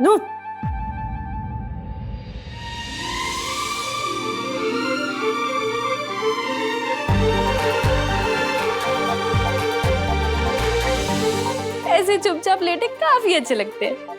No. ऐसे चुपचाप लेटे काफी अच्छे लगते हैं।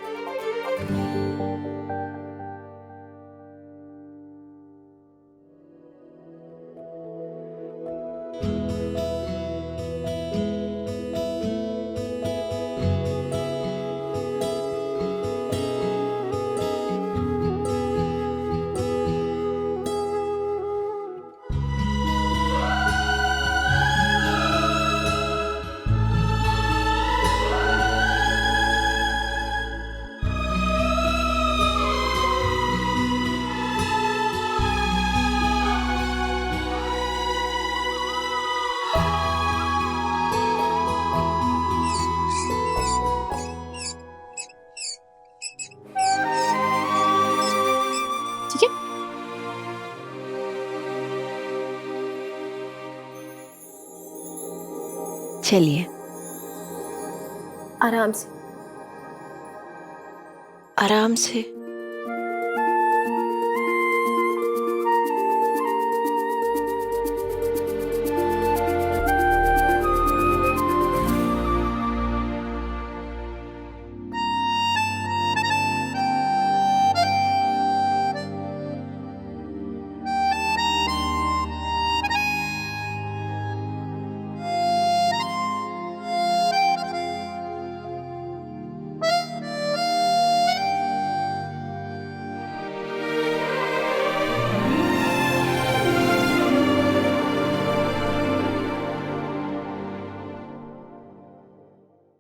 ठीक है। चलिए आराम से। आराम से।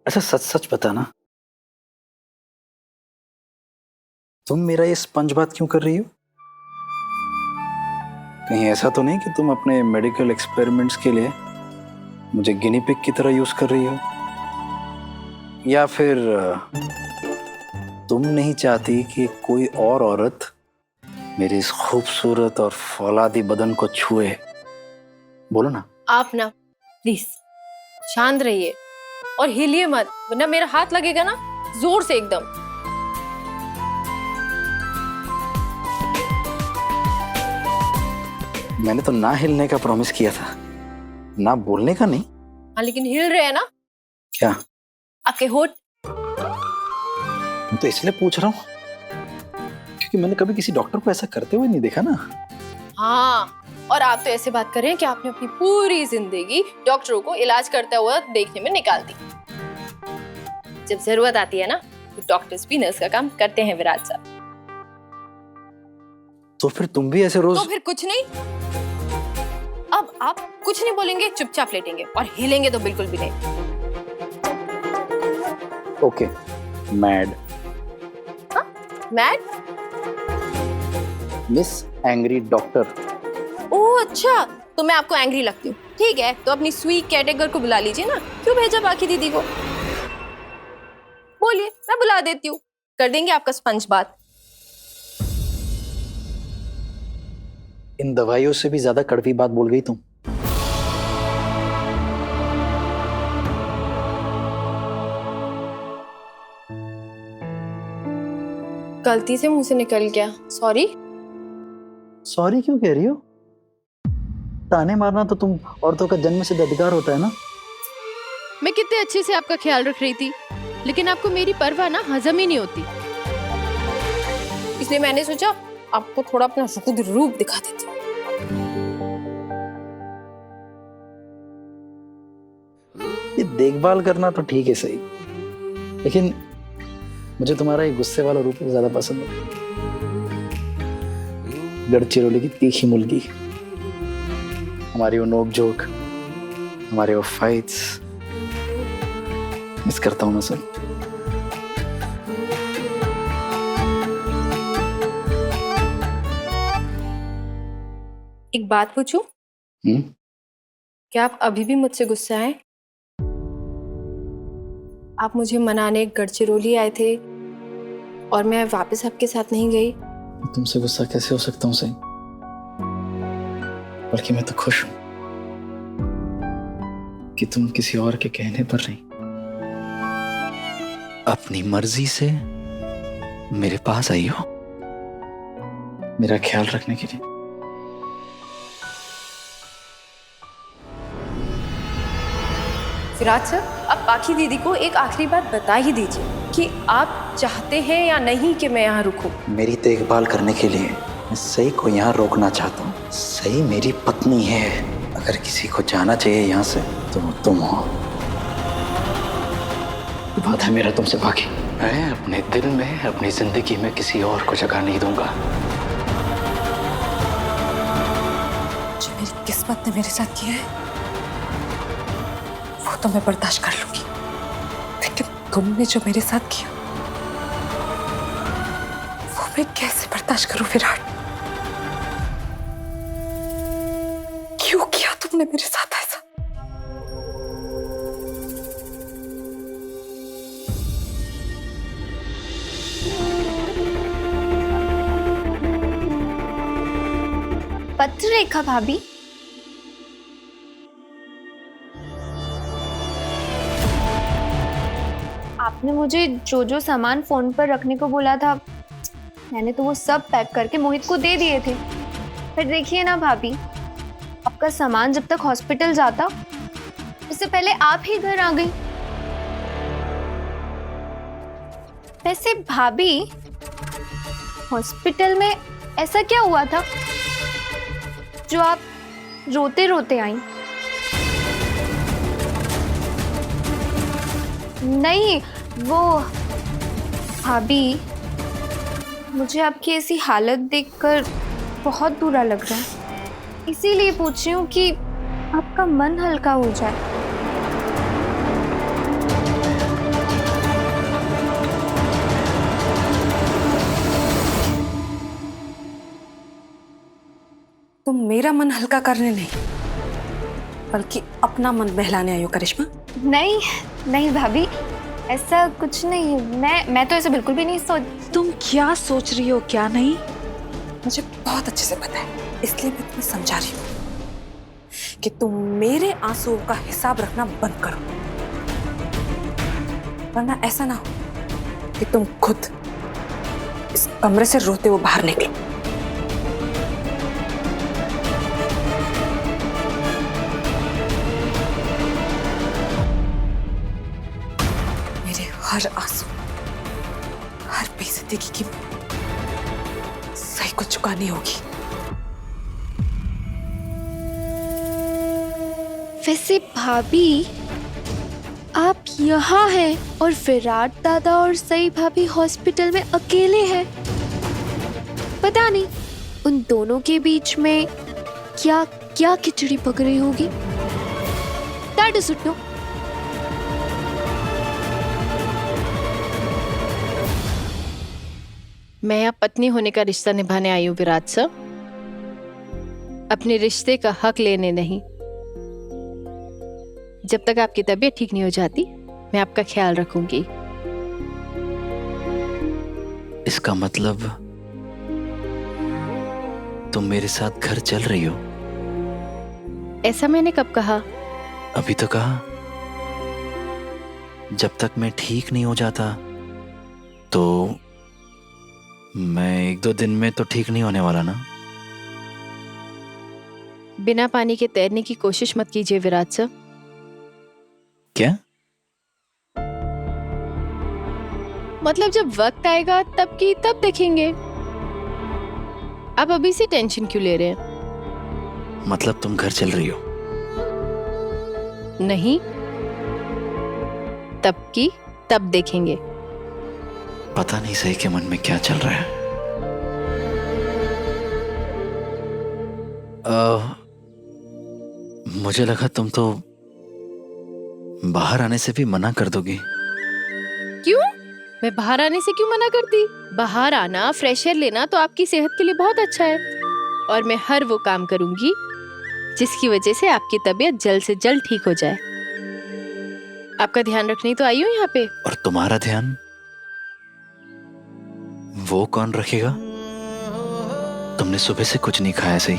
अच्छा सच सच बताना, तुम मेरा ये स्पंज बात क्यों कर रही हो? कहीं ऐसा तो नहीं कि तुम अपने मेडिकल एक्सपेरिमेंट्स के लिए मुझे गिनी पिग की तरह यूज कर रही हो, या फिर तुम नहीं चाहती कि कोई और औरत मेरे इस खूबसूरत और फौलादी बदन को छुए? बोलो ना। आप ना प्लीज शांत रहिए और हिलिए मत, वरना मेरा हाथ लगेगा ना जोर से एकदम। मैंने तो ना हिलने का प्रॉमिस किया था, ना बोलने का नहीं। हाँ लेकिन हिल रहे हैं ना क्या? आपके होठ। मैं तो इसलिए पूछ रहा हूँ क्योंकि मैंने कभी किसी डॉक्टर को ऐसा करते हुए नहीं देखा ना। हाँ, और आप तो ऐसे बात कर रहे हैं कि आपने अपनी पूरी जिंदगी डॉक्टरों को इलाज करता हुआ देखने में निकाल दी। जब जरूरत आती है ना तो डॉक्टर्स भी नर्स का काम करते हैं विराज साहब। तो फिर तुम भी ऐसे रोज? तो फिर कुछ नहीं। अब आप कुछ नहीं बोलेंगे, चुपचाप लेटेंगे और हिलेंगे तो बिल्कुल भी नहीं। Okay, mad. हाँ, mad? Miss angry doctor. Oh अच्छा, तो मैं आपको एंग्री लगती हूँ। ठीक है, तो अपनी स्वीट कैटेगर को बुला लीजिए ना। क्यों भेजा बाकी दीदी को? बोलिए, मैं बुला देती हूँ, कर देंगे आपका स्पंज बात। इन दवाइयों से भी ज्यादा कड़वी बात बोल गई तुम। गलती से मुंह से निकल गया, सॉरी। सॉरी क्यों कह रही हो? ताने मारना तो तुम औरतों का जन्म सिद्ध अधिकार होता है ना। मैं कितने अच्छे से आपका ख्याल रख रही थी, लेकिन आपको मेरी परवाह ना हजम ही नहीं होती। इसलिए मैंने सोचा आपको थोड़ा अपना खुद रूप दिखा देती हूँ। ये देखभाल करना तो ठीक है सही, लेकिन मुझे तुम्हारा ये गुस्से वाला रूप ज्यादा पसंद है। गढ़चिरौली की तीखी मुर्गी, हमारी वो नोक झोंक, हमारे वो फाइट्स मिस करता हूं मैं सब। एक बात पूछूं? क्या आप अभी भी मुझसे गुस्सा हैं? आप मुझे मनाने गढ़चिरौली आए थे और मैं वापस आपके साथ नहीं गई। तुमसे गुस्सा कैसे हो सकता हूँ सही? बल्कि मैं तो खुश हूं कि तुम किसी और के कहने पर नहीं, अपनी मर्जी से मेरे पास आई हो मेरा ख्याल रखने के लिए। विराट सर, अब बाकी दीदी को एक आखिरी बात बता ही दीजिए कि आप चाहते हैं या नहीं कि मैं यहाँ रुकूं। मेरी देखभाल करने के लिए मैं सही को यहाँ रोकना चाहता हूँ। सही मेरी पत्नी है। अगर किसी को जाना चाहिए यहाँ से तो वो तुम हो। बात है मेरा तुमसे बाकी। मैं अपने दिल में, अपनी जिंदगी में किसी और को जगह नहीं दूंगा। जो मेरी किस्मत ने मेरे साथ किया है वो तो मैं बर्दाश्त कर लूंगी, लेकिन तुमने जो मेरे साथ किया वो मैं कैसे बर्दाश्त करूं विराट? क्यों किया तुमने मेरे साथ ऐसा? पत्र रेखा भाभी, आपने मुझे जो जो सामान फोन पर रखने को बोला था मैंने तो वो सब पैक करके मोहित को दे दिए थे। फिर देखिए ना भाभी, आपका सामान जब तक हॉस्पिटल जाता उससे पहले आप ही घर आ गई। वैसे भाभी, हॉस्पिटल में ऐसा क्या हुआ था जो आप रोते रोते आई? नहीं, वो भाभी, मुझे आपकी ऐसी हालत देखकर बहुत बुरा लग रहा है, इसीलिए पूछ रही हूँ कि आपका मन हल्का हो जाए। तुम मेरा मन हल्का करने नहीं बल्कि अपना मन बहलाने आई हो करिश्मा। नहीं नहीं भाभी, ऐसा कुछ नहीं है। मैं तो ऐसे बिल्कुल भी नहीं सोच। तुम क्या सोच रही हो क्या नहीं मुझे बहुत अच्छे से पता है, इसलिए मैं तुम्हें समझा रही हूँ कि तुम मेरे आंसुओं का हिसाब रखना बंद करो, वरना ऐसा ना हो कि तुम खुद इस कमरे से रोते हुए बाहर निकलो। मेरे हर आंसू, हर बेइज्जती की कीमत सही को चुकानी होगी। वैसे भाभी, आप यहाँ हैं और विराट दादा और सई भाभी हॉस्पिटल में अकेले हैं। पता नहीं उन दोनों के बीच में क्या क्या खिचड़ी पक रही होगी। That is it, no? मैं यहाँ पत्नी होने का रिश्ता निभाने आई हूँ विराट सर, अपने रिश्ते का हक लेने नहीं। जब तक आपकी तबीयत ठीक नहीं हो जाती मैं आपका ख्याल रखूंगी। इसका मतलब तुम मेरे साथ घर चल रही हो? ऐसा मैंने कब कहा? अभी तो कहा। जब तक मैं ठीक नहीं हो जाता तो मैं 1-2 दिन में तो ठीक नहीं होने वाला ना। बिना पानी के तैरने की कोशिश मत कीजिए विराट सर। क्या? मतलब जब वक्त आएगा तब की तब देखेंगे। आप अभी से टेंशन क्यों ले रहे हैं? मतलब तुम घर चल रही हो? नहीं, तब की तब देखेंगे। पता नहीं सही के मन में क्या चल रहा है। मुझे लगा तुम तो बाहर आने से भी मना कर दोगी। क्यों? मैं बाहर आने से क्यों मना करती? बाहर आना, फ्रेश एयर लेना तो आपकी सेहत के लिए बहुत अच्छा है और मैं हर वो काम करूंगी जिसकी वजह से आपकी तबीयत जल्द से जल्द ठीक हो जाए। आपका ध्यान रखने तो आई हूँ यहाँ पे। और तुम्हारा ध्यान वो कौन रखेगा? तुमने सुबह से कुछ नहीं खाया सही।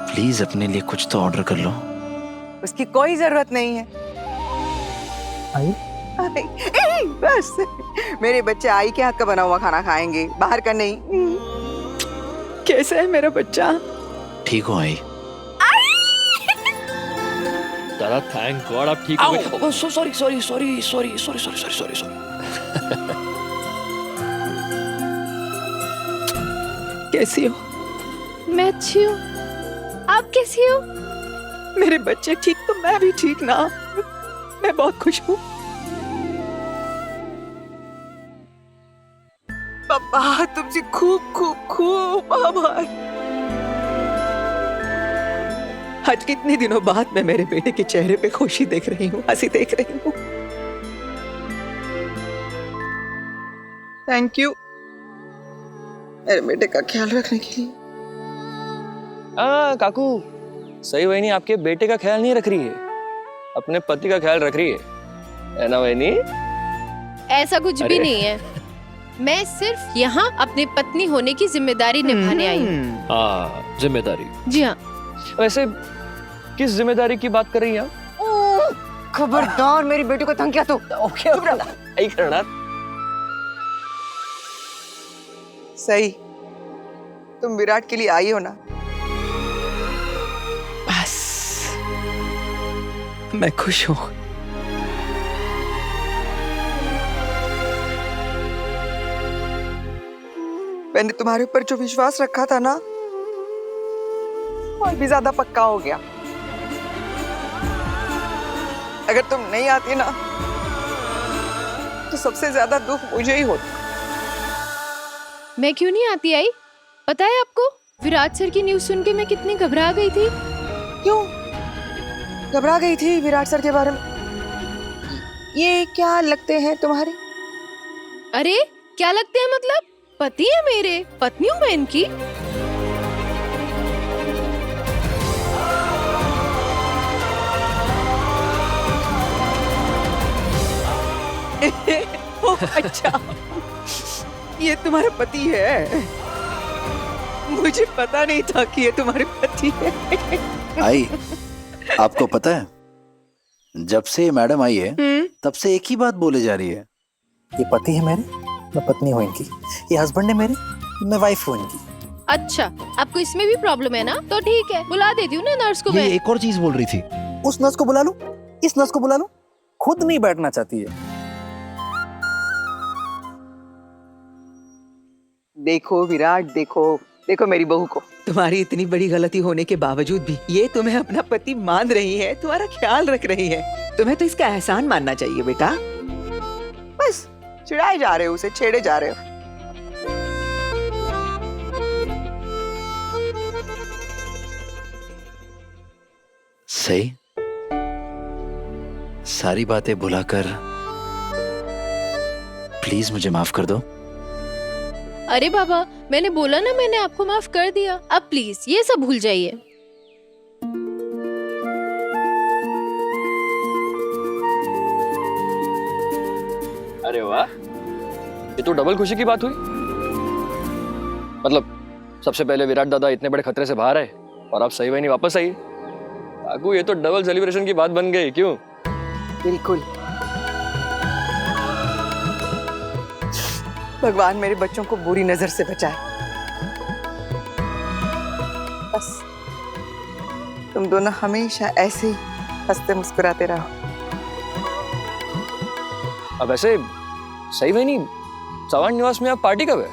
प्लीज अपने लिए कुछ तो ऑर्डर कर लो। उसकी कोई जरूरत नहीं है। आई बस मेरे बच्चे आई के हाथ का बना हुआ खाना खाएंगे, बाहर का नहीं। कैसा है मेरा बच्चा? ठीक हो आई? दादा थैंक गॉड आप ठीक हो गए। सॉरी। कैसी हो? मैं अच्छी हूँ, आप कैसी हो? मेरे बच्चे ठीक तो मैं भी ठीक ना। मैं बहुत खुश हूँ। पापा तुमसे खूब खूब खूब आभार। आज कितने दिनों बाद मैं मेरे बेटे के चेहरे पे खुशी देख रही हूँ, हंसी देख रही हूँ। थैंक यू मेरे बेटे का ख्याल रखने के लिए। काकू सही वही नहीं, आपके बेटे का ख्याल नहीं रख रही है, अपने पति का ख्याल रख रही है ना वही नहीं? ऐसा कुछ भी नहीं है, मैं सिर्फ यहाँ अपनी पत्नी होने की जिम्मेदारी निभाने आई हूँ। हाँ जिम्मेदारी। जी हाँ। वैसे किस जिम्मेदारी की बात कर रही हैं आप? खबरदार मेरी बेटी को तंग किया तो ओके नहीं करना। सही, तुम विराट के लिए आई हो ना? बस मैं खुश हूं। मैंने तुम्हारे ऊपर जो विश्वास रखा था ना, और भी ज्यादा पक्का हो गया। अगर तुम नहीं आती ना तो सबसे ज्यादा दुख मुझे ही होता। मैं क्यों नहीं आती आई? पता है आपको, विराट सर की न्यूज़ सुन के मैं कितनी घबरा गई थी। क्यों घबरा गई थी विराट सर के बारे में? ये क्या लगते हैं तुम्हारे? अरे क्या लगते हैं मतलब? पति है मेरे, पत्नी हूँ मैं इनकी। ओह, अच्छा ये तुम्हारा पति है? मुझे पता नहीं था कि ये तुम्हारे पति है। आई आपको पता है, जब से मैडम आई है तब से एक ही बात बोले जा रही है, ये पति है मेरे, मैं पत्नी हूँ इनकी। ये हस्बैंड है मेरे, मैं वाइफ हूँ इनकी। अच्छा आपको इसमें भी प्रॉब्लम है ना? तो ठीक है, बुला देती हूँ ना नर्स को। ये मैं एक और चीज बोल रही थी, उस नर्स को बुला लूं, इस नर्स को बुला लूं, खुद नहीं बैठना चाहती है। देखो विराट, देखो मेरी बहू को। तुम्हारी इतनी बड़ी गलती होने के बावजूद भी ये तुम्हें अपना पति मान रही है, तुम्हारा ख्याल रख रही है। तुम्हें तो इसका एहसान मानना चाहिए बेटा। बस चिढ़ाए जा रहे हो उसे, छेड़े जा रहे हो। सही, सारी बातें भुलाकर प्लीज मुझे माफ कर दो। अरे बाबा, मैंने बोला ना, मैंने आपको माफ कर दिया। अब प्लीज ये सब भूल जाइए। अरे वाह, ये तो डबल खुशी की बात हुई। मतलब सबसे पहले विराट दादा इतने बड़े खतरे से बाहर आए और आप सही वही नहीं वापस आई। काकू ये तो डबल सेलिब्रेशन की बात बन गई। क्यों? बिल्कुल। भगवान मेरे बच्चों को बुरी नजर से बचाए। बस तुम दोनों हमेशा ऐसे ही हंसते मुस्कुराते रहो। अब ऐसे सही वही नहीं, चौहान निवास में आप पार्टी कब है?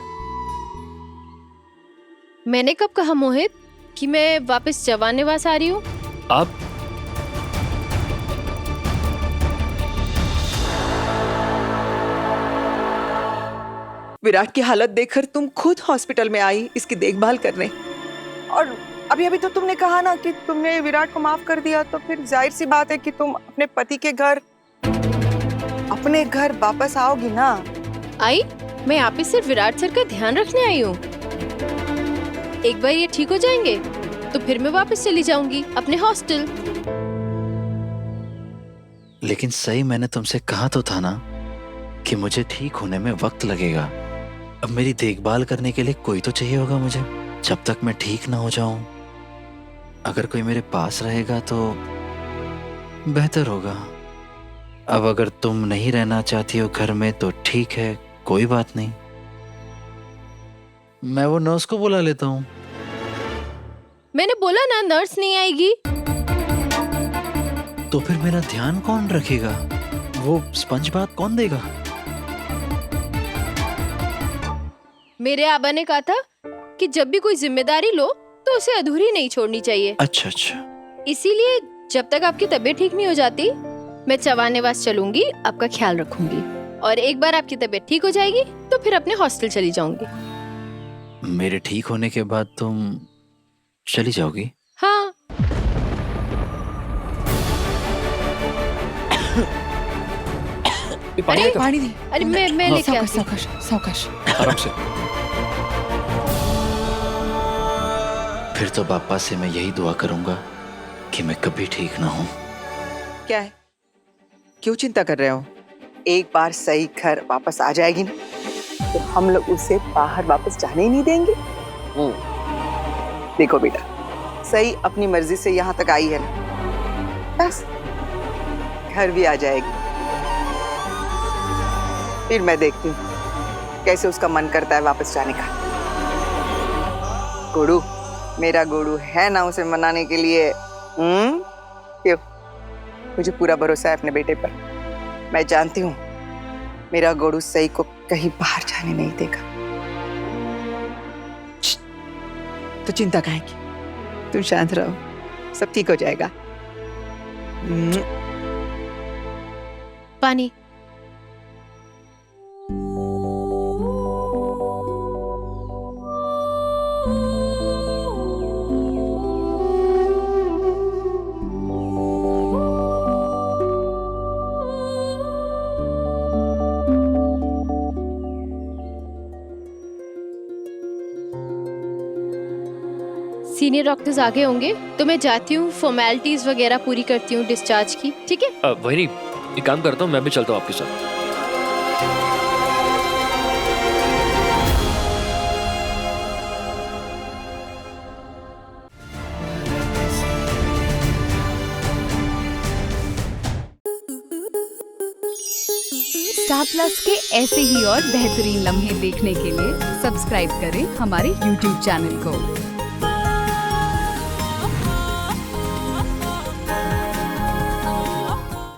मैंने कब कहा मोहित कि मैं वापस जवान निवास आ रही हूँ? आप विराट की हालत देखकर तुम खुद हॉस्पिटल में आई इसकी देखभाल करने, और अभी अभी तो तुमने कहा ना कि तुमने विराट को माफ कर दिया, तो फिर जाहिर सी बात है कि तुम अपने पति के घर, अपने घर वापस आओगी ना। आई, मैं यहाँ पे सिर्फ विराट सर का ध्यान रखने आई हूँ। एक बार ये ठीक हो जाएंगे तो फिर मैं वापस चली जाऊंगी अपने हॉस्टल। लेकिन सही, मैंने तुमसे कहा तो था ना कि मुझे ठीक होने में वक्त लगेगा। अब मेरी देखभाल करने के लिए कोई तो चाहिए होगा मुझे। जब तक मैं ठीक ना हो जाऊं, अगर कोई मेरे पास रहेगा तो बेहतर होगा। अब अगर तुम नहीं रहना चाहती हो घर में तो ठीक है, कोई बात नहीं, मैं वो नर्स को बुला लेता हूँ। मैंने बोला ना नर्स नहीं आएगी। तो फिर मेरा ध्यान कौन रखेगा? वो स्पंज बात कौन देगा? मेरे आबा ने कहा था कि जब भी कोई जिम्मेदारी लो तो उसे अधूरी नहीं छोड़नी चाहिए। अच्छा अच्छा। इसीलिए जब तक आपकी तबीयत ठीक नहीं हो जाती मैं चवानेवास चलूंगी, आपका ख्याल रखूंगी, और एक बार आपकी तबीयत ठीक हो जाएगी तो फिर अपने हॉस्टल चली जाऊंगी। मेरे ठीक होने के बाद तुम चली जाओगी? हाँ। पानी अरे, का पानी नहीं। अरे मैं लेके आती हूँ। सावकाश सावकाश। आराम से। फिर तो पापा से मैं यही दुआ करूंगा कि मैं कभी ठीक ना हूँ। क्या है, क्यों चिंता कर रहे हो? एक बार सही घर वापस आ जाएगी ना तो हम लोग उसे बाहर वापस जाने ही नहीं देंगे। देखो बेटा, सही अपनी मर्जी से यहाँ तक आई है ना, बस घर भी आ जाएगी। फिर मैं देखती हूँ कैसे उसका मन करता है वापस जाने का। गुडू, मेरा गुडू है ना उसे मनाने के लिए। क्यों? मुझे पूरा भरोसा है अपने बेटे पर। मैं जानती हूँ मेरा गुडू सही को कहीं बाहर जाने नहीं देगा। तो चिंता काहे की? तुम शांत रहो, सब ठीक हो जाएगा। पानी। सीनियर डॉक्टर्स आगे होंगे तो मैं जाती हूँ, फॉर्मेलिटीज वगैरह पूरी करती हूँ डिस्चार्ज की, ठीक है? वही नहीं, एक काम करता हूँ, मैं भी चलता हूँ आपके साथ। स्टार प्लस के ऐसे ही और बेहतरीन लम्हे देखने के लिए सब्सक्राइब करें हमारे YouTube चैनल को।